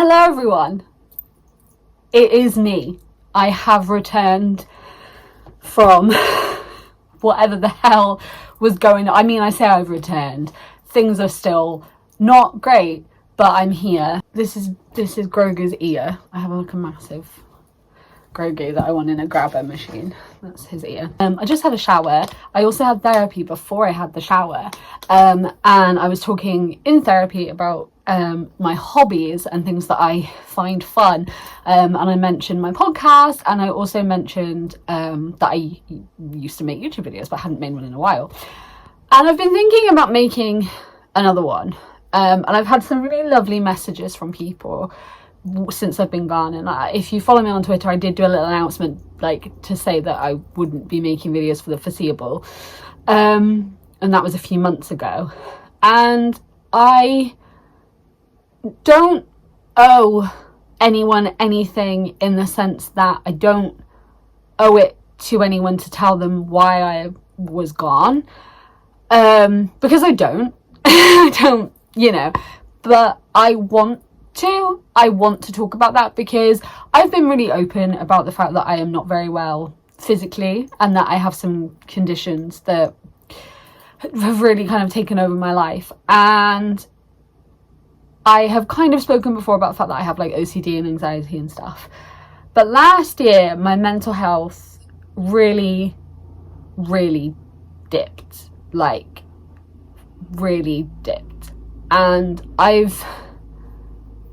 Hello everyone, it is me. I have returned from whatever the hell was going on. I mean, I say I've returned. Things are still not great, but I'm here. This is Grogu's ear. I have like a massive Grogu that I want in a grabber machine. That's his ear. I just had a shower. I also had therapy before I had the shower. And I was talking in therapy about my hobbies and things that I find fun. And I mentioned my podcast, and I also mentioned that I used to make YouTube videos, but hadn't made one in a while. And I've been thinking about making another one. And I've had some really lovely messages from people since I've been gone, and if you follow me on Twitter, I did do a little announcement like to say that I wouldn't be making videos for the foreseeable, and that was a few months ago. And I don't owe anyone anything, in the sense that I don't owe it to anyone to tell them why I was gone, because I don't I don't, you know, but I want to talk about that, because I've been really open about the fact that I am not very well physically, and that I have some conditions that have really kind of taken over my life. And I have kind of spoken before about the fact that I have like OCD and anxiety and stuff. But last year, my mental health really, really dipped. Like, really dipped. And I've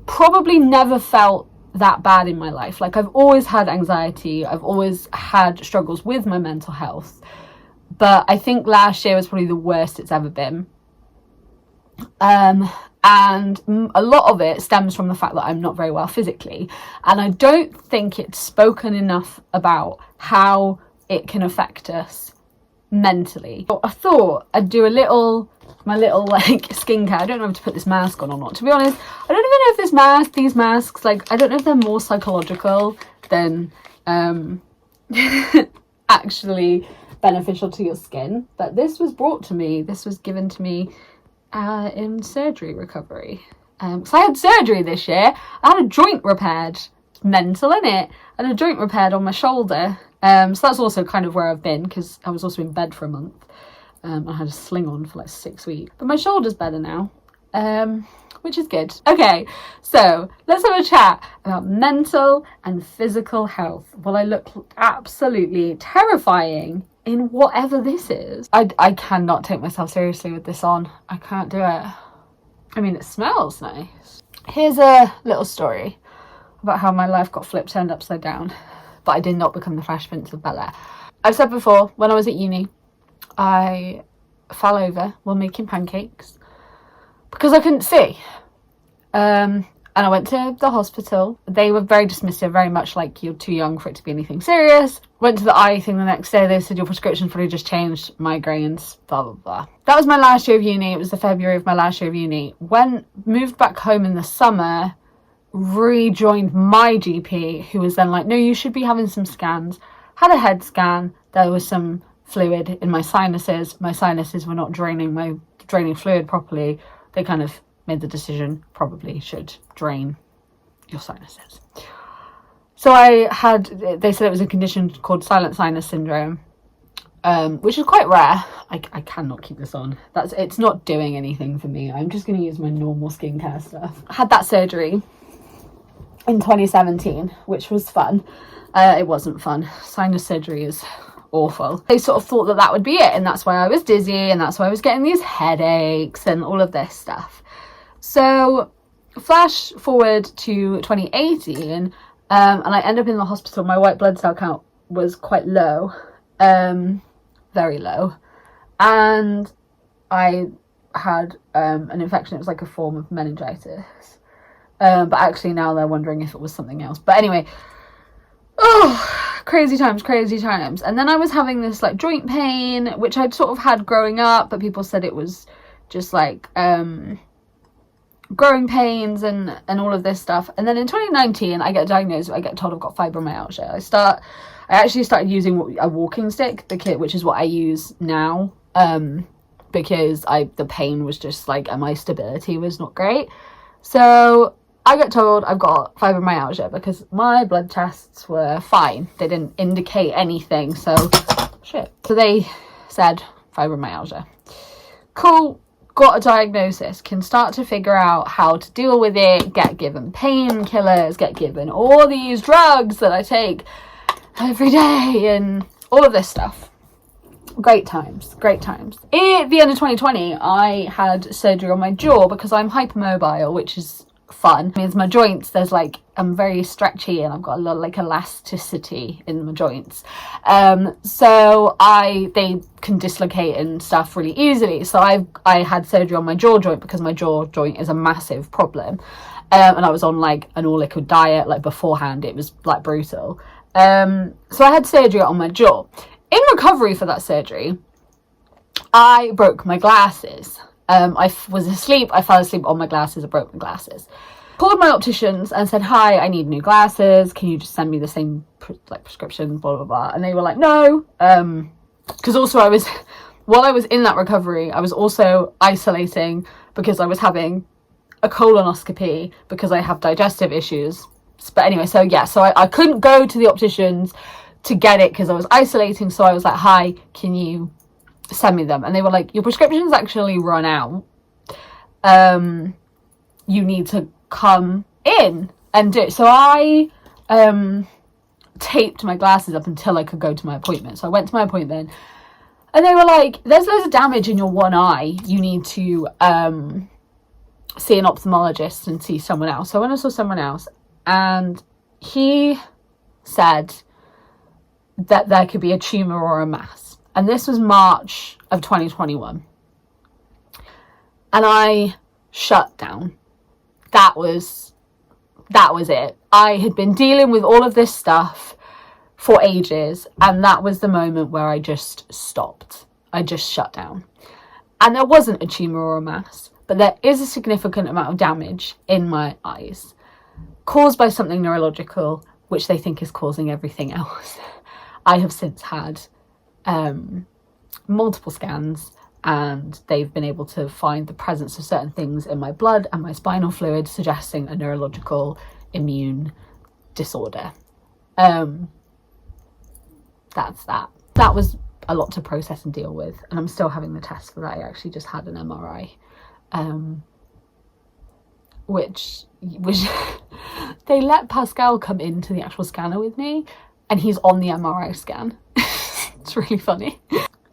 probably never felt that bad in my life. Like, I've always had anxiety, I've always had struggles with my mental health, but I think last year was probably the worst it's ever been. And a lot of it stems from the fact that I'm not very well physically, and I don't think it's spoken enough about how it can affect us mentally. I thought I'd do my little like skincare. I don't know if to put this mask on or not, to be honest. I don't even know if these masks, like, I don't know if they're more psychological than actually beneficial to your skin. But this was given to me in surgery recovery. So I had surgery this year. I had a joint repaired. Mental, innit? And a joint repaired on my shoulder. So that's also kind of where I've been, because I was also in bed for a month. I had a sling on for like 6 weeks, but my shoulder's better now, which is good. Okay, so let's have a chat about mental and physical health. Well, I look absolutely terrifying in whatever this is. I cannot take myself seriously with this on. I can't do it. I mean, it smells nice. Here's a little story about how my life got turned upside down, but I did not become the Fresh Prince of Bel-Air. I've said before, when I was at uni, I fell over while making pancakes because I couldn't see. And I went to the hospital. They were very dismissive, very much like, you're too young for it to be anything serious. Went to the eye thing the next day. They said your prescription's probably just changed, migraines, blah, blah, blah. That was my last year of uni. It was the February of my last year of uni. Moved back home in the summer, rejoined my GP, who was then like, no, you should be having some scans. Had a head scan. There was some fluid in my sinuses. My sinuses were not draining fluid properly. They kind of made the decision, probably should drain your sinuses. So they said it was a condition called silent sinus syndrome, which is quite rare. I cannot keep this on. It's not doing anything for me. I'm just going to use my normal skincare stuff. I had that surgery in 2017, which was fun. It wasn't fun. Sinus surgery is awful. They sort of thought that would be it, and that's why I was dizzy, and that's why I was getting these headaches and all of this stuff. So flash forward to 2018, and I end up in the hospital. My white blood cell count was quite low, very low, and I had an infection. It was like a form of meningitis, but actually now they're wondering if it was something else. But anyway, crazy times. And then I was having this like joint pain, which I'd sort of had growing up, but people said it was just like growing pains and all of this stuff. And then in 2019 I get diagnosed. I get told I've got fibromyalgia. I actually started using a walking stick, which is what I use now, because the pain was just like, and my stability was not great. So I get told I've got fibromyalgia because my blood tests were fine. They didn't indicate anything, so shit. So they said fibromyalgia. Cool, got a diagnosis, can start to figure out how to deal with it, get given painkillers, get given all these drugs that I take every day and all of this stuff. Great times, great times. At the end of 2020, I had surgery on my jaw because I'm hypermobile, which is fun. It means my joints, there's like, I'm very stretchy and I've got a lot of like elasticity in my joints. So they can dislocate and stuff really easily. So I had surgery on my jaw joint because my jaw joint is a massive problem. And I was on like an all liquid diet, like beforehand, it was like brutal. So I had surgery on my jaw. In recovery for that surgery, I broke my glasses. I was asleep, I fell asleep on my glasses, I broke my glasses. Called my opticians and said, hi, I need new glasses. Can you just send me the same prescription, blah, blah, blah. And they were like, no. Because also while I was in that recovery, I was also isolating because I was having a colonoscopy because I have digestive issues. But anyway, so yeah, so I couldn't go to the opticians to get it because I was isolating. So I was like, hi, can you send me them? And they were like, your prescription's actually run out. You need to come in and do it. So I taped my glasses up until I could go to my appointment. So I went to my appointment and they were like, there's loads of damage in your one eye. You need to see an ophthalmologist and see someone else. So I went and saw someone else and he said that there could be a tumour or a mass. And this was March of 2021. And I shut down. That was it. I had been dealing with all of this stuff for ages. And that was the moment where I just stopped. I just shut down. And there wasn't a tumour or a mass. But there is a significant amount of damage in my eyes caused by something neurological, which they think is causing everything else. I have since had multiple scans and they've been able to find the presence of certain things in my blood and my spinal fluid suggesting a neurological immune disorder. That's that. That was a lot to process and deal with, and I'm still having the test for that. I actually just had an MRI, which they let Pascal come into the actual scanner with me and he's on the MRI scan. It's really funny.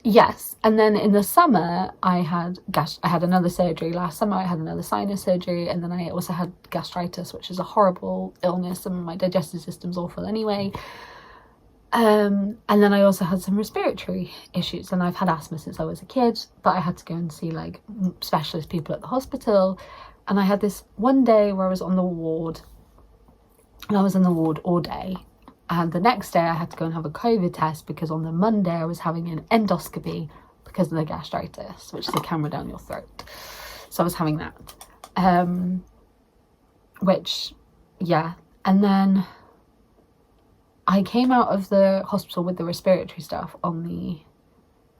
Yes, and then in the summer I had another surgery. Last summer I had another sinus surgery, and then I also had gastritis, which is a horrible illness, and my digestive system's awful anyway. And then I also had some respiratory issues, and I've had asthma since I was a kid, but I had to go and see like specialist people at the hospital. And I had this one day where I was on the ward, and I was in the ward all day. And the next day I had to go and have a COVID test because on the Monday I was having an endoscopy because of the gastritis, which is a camera down your throat. So I was having that. Which, yeah. And then I came out of the hospital with the respiratory stuff on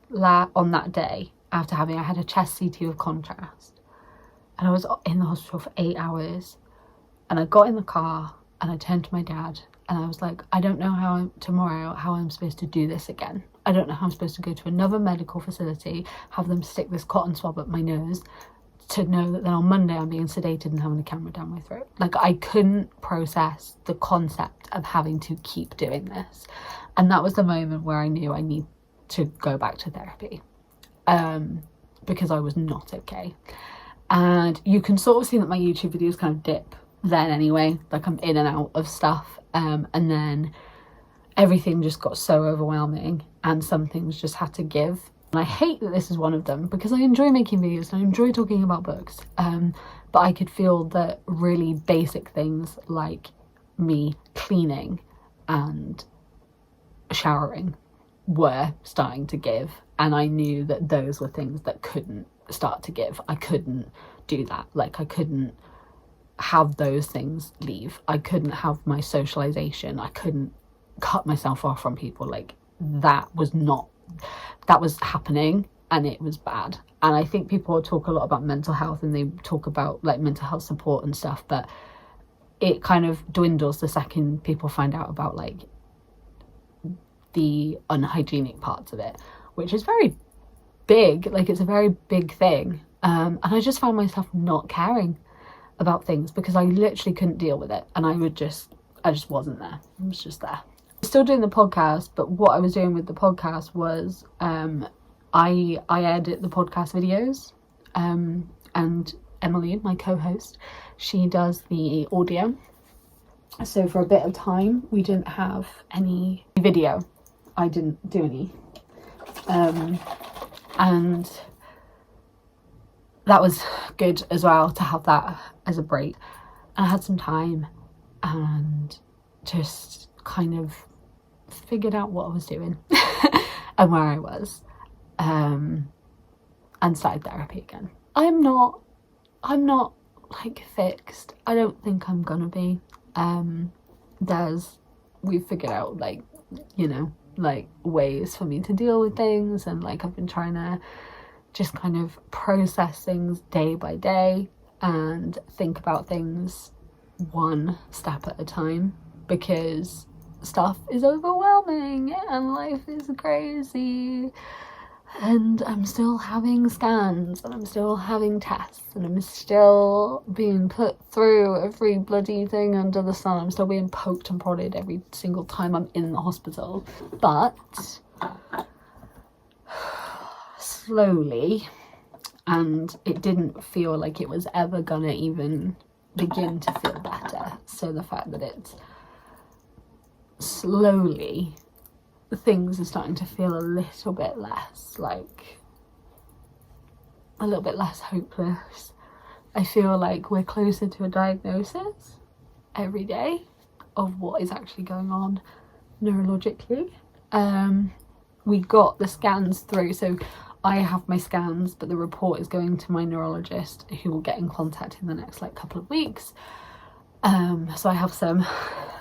that day after I had a chest CT with contrast. And I was in the hospital for 8 hours. And I got in the car and I turned to my dad and I was like, I don't know how I'm supposed to do this again. I don't know how I'm supposed to go to another medical facility, have them stick this cotton swab up my nose to know that then on Monday I'm being sedated and having a camera down my throat. Like, I couldn't process the concept of having to keep doing this. And that was the moment where I knew I need to go back to therapy, because I was not okay. And you can sort of see that my YouTube videos kind of dip then anyway, like I'm in and out of stuff, and then everything just got so overwhelming and some things just had to give. And I hate that this is one of them because I enjoy making videos and I enjoy talking about books, but I could feel that really basic things like me cleaning and showering were starting to give, and I knew that those were things that couldn't start to give. I couldn't do that. Like, I couldn't have those things leave. I couldn't have my socialization. I couldn't cut myself off from people. Like, that was happening and it was bad. And I think people talk a lot about mental health and they talk about like mental health support and stuff, but it kind of dwindles the second people find out about like the unhygienic parts of it, which is very big. Like, it's a very big thing. And I just found myself not caring about things because I literally couldn't deal with it, and I just wasn't there. I was just there. Still doing the podcast, but what I was doing with the podcast was I edit the podcast videos, and Emily, my co-host, she does the audio. So for a bit of time we didn't have any video. I didn't do any, and that was good as well, to have that as a break. I had some time and just kind of figured out what I was doing and where I was, and started therapy again. I'm not like fixed. I don't think I'm gonna be. We've figured out, like, you know, like ways for me to deal with things, and like I've been trying to just kind of process things day by day and think about things one step at a time, because stuff is overwhelming and life is crazy, and I'm still having scans, and I'm still having tests, and I'm still being put through every bloody thing under the sun. I'm still being poked and prodded every single time I'm in the hospital. But slowly, and it didn't feel like it was ever gonna even begin to feel better. So the fact that it's slowly, things are starting to feel a little bit less, like a little bit less hopeless. I feel like we're closer to a diagnosis every day of what is actually going on neurologically. We got the scans through, so I have my scans, but the report is going to my neurologist, who will get in contact in the next like couple of weeks. So I have some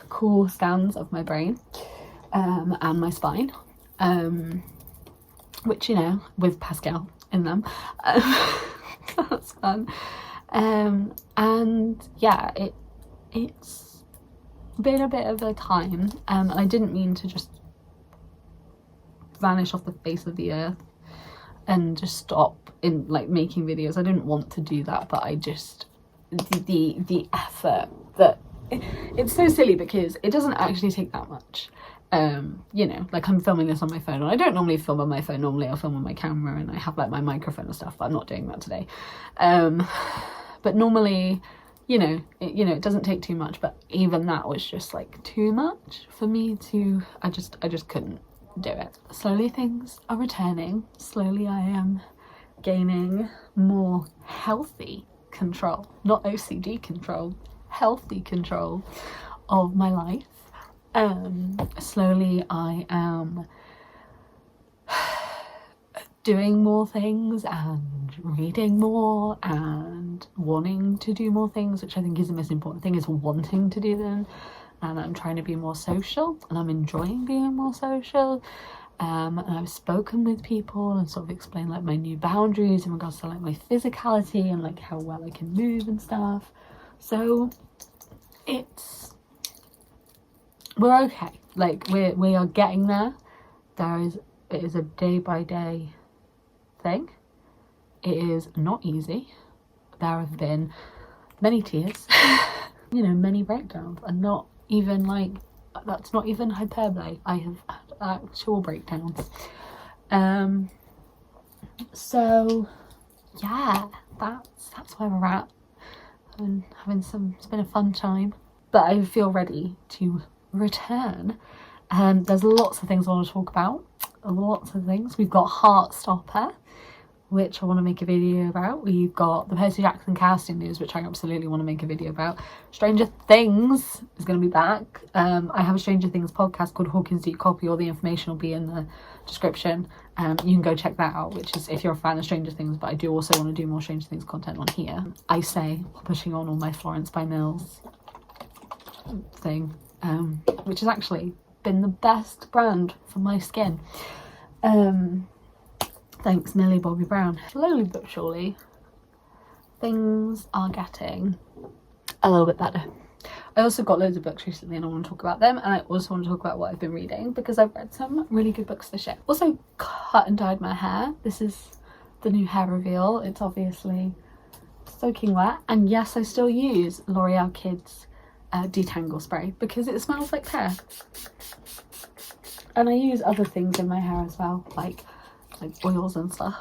cool scans of my brain and my spine, which, you know, with Pascal in them. That's fun. And yeah, it's been a bit of a time. I didn't mean to just vanish off the face of the earth and just stop in like making videos. I didn't want to do that, but I just, the effort that, it's so silly because it doesn't actually take that much. You know, like I'm filming this on my phone, and I don't normally film on my phone. Normally I'll film on my camera, and I have like my microphone and stuff, but I'm not doing that today. But normally, you know, it doesn't take too much, but even that was just like too much for me to, I just couldn't do it. Slowly things are returning. Slowly I am gaining more healthy control, not OCD control, healthy control of my life. Slowly I am doing more things and reading more and wanting to do more things, which I think is the most important thing, is wanting to do them. And I'm trying to be more social, and I'm enjoying being more social. And I've spoken with people and sort of explained like my new boundaries in regards to like my physicality and like how well I can move and stuff. So we're okay. Like we are getting there. It is a day by day thing. It is not easy. There have been many tears, you know, many breakdowns, and not even like, that's not even hyperbole. I have had actual breakdowns. So yeah, that's where we're at. It's been a fun time, but I feel ready to return. There's lots of things I want to talk about. Lots of things. We've got Heartstopper, which I want to make a video about. We've got the Percy Jackson casting news, which I absolutely want to make a video about. Stranger Things is going to be back. I have a Stranger Things podcast called Hawkins Deep Copy. All the information will be in the description. You can go check that out, which is if you're a fan of Stranger Things, but I do also want to do more Stranger Things content on here. I say, pushing on all my Florence by Mills thing, which has actually been the best brand for my skin. Thanks Millie Bobby Brown. Slowly but surely things are getting a little bit better. I also got loads of books recently and I want to talk about them, and I also want to talk about what I've been reading because I've read some really good books this year. Also cut and dyed my hair. This is the new hair reveal. It's obviously soaking wet, and yes, I still use L'Oreal Kids detangle spray because it smells like hair, and I use other things in my hair as well, like oils and stuff,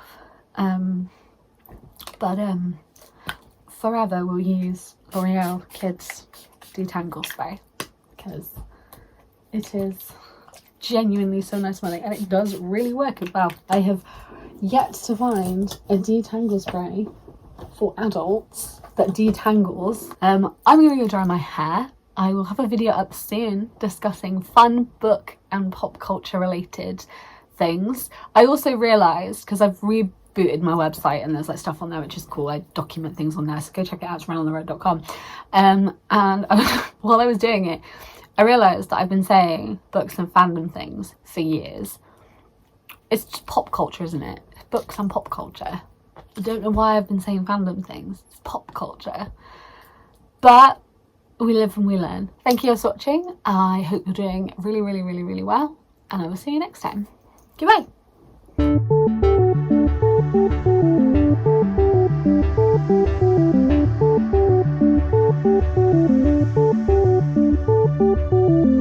but forever we'll use L'Oreal Kids detangle spray because it is genuinely so nice smelling, and it does really work as well. I have yet to find a detangle spray for adults that detangles. I'm gonna go dry my hair. I will have a video up soon discussing fun book and pop culture related things. I also realised, because I've rebooted my website and there's like stuff on there which is cool, I document things on there, so go check it out, it's runontheroad.com. And while I was doing it, I realised that I've been saying books and fandom things for years. It's just pop culture, isn't it? Books and pop culture. I don't know why I've been saying fandom things. It's pop culture. But we live and we learn. Thank you for watching. I hope you're doing really, really, really, really well. And I will see you next time. Goodbye.